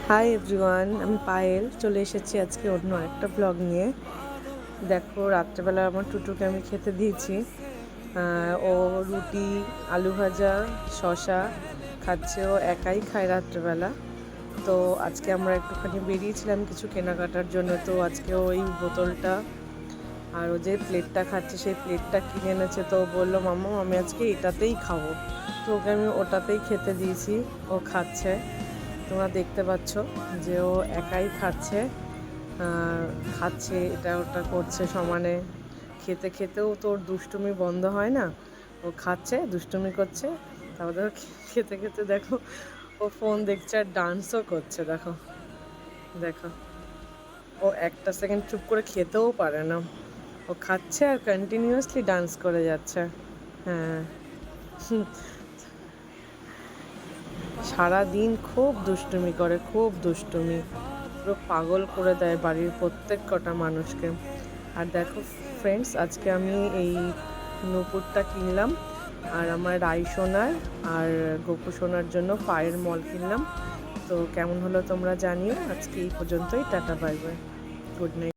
Hi everyone, আমি পায়েল চলে এসেছি আজকে অন্য একটা ব্লগ নিয়ে। দেখো, রাত্রেবেলা আমার টুটুকে আমি খেতে দিয়েছি। ও রুটি, আলু ভাজা, শশা খাচ্ছে। ও একাই খায় রাত্রেবেলা। তো আজকে আমরা একটুখানি বেরিয়েছিলাম কিছু কেনাকাটার জন্য। তো আজকে ওই বোতলটা আর ও যে প্লেটটা খাচ্ছে সেই প্লেটটা কিনে এনেছে। তো বললো, মাম্মা আমি আজকে এটাতেই খাবো। তো ওকে আমি ওটাতেই খেতে দিয়েছি, ও খাচ্ছে। তোমরা দেখতে পাচ্ছ যে ও একাই খাচ্ছে, এটা ওটা করছে সমানে। খেতে খেতেও তোর দুষ্টুমি বন্ধ হয় না। ও খাচ্ছে, দুষ্টুমি করছে, তারপরে খেতে খেতে দেখো ও ফোন দেখছে আর ডান্সও করছে। দেখো দেখো, ও একটা সেকেন্ড চুপ করে খেতেও পারে না। ও খাচ্ছে আর কন্টিনিউয়াসলি ডান্স করে যাচ্ছে। হ্যাঁ, সারা দিন খুব দুষ্টুমি করে, খুব দুষ্টুমি, পুরো পাগল করে দেয় বাড়ির প্রত্যেক কটা মানুষকে। আর দেখো ফ্রেন্ডস, আজকে আমি এই নূপুরটা কিনলাম আর আমার রাই সোনার আর গোপু সোনার জন্য পায়ের মল কিনলাম। তো কেমন হলো তোমরা জানিও। আজকে এই পর্যন্তই, tata bye bye, good night.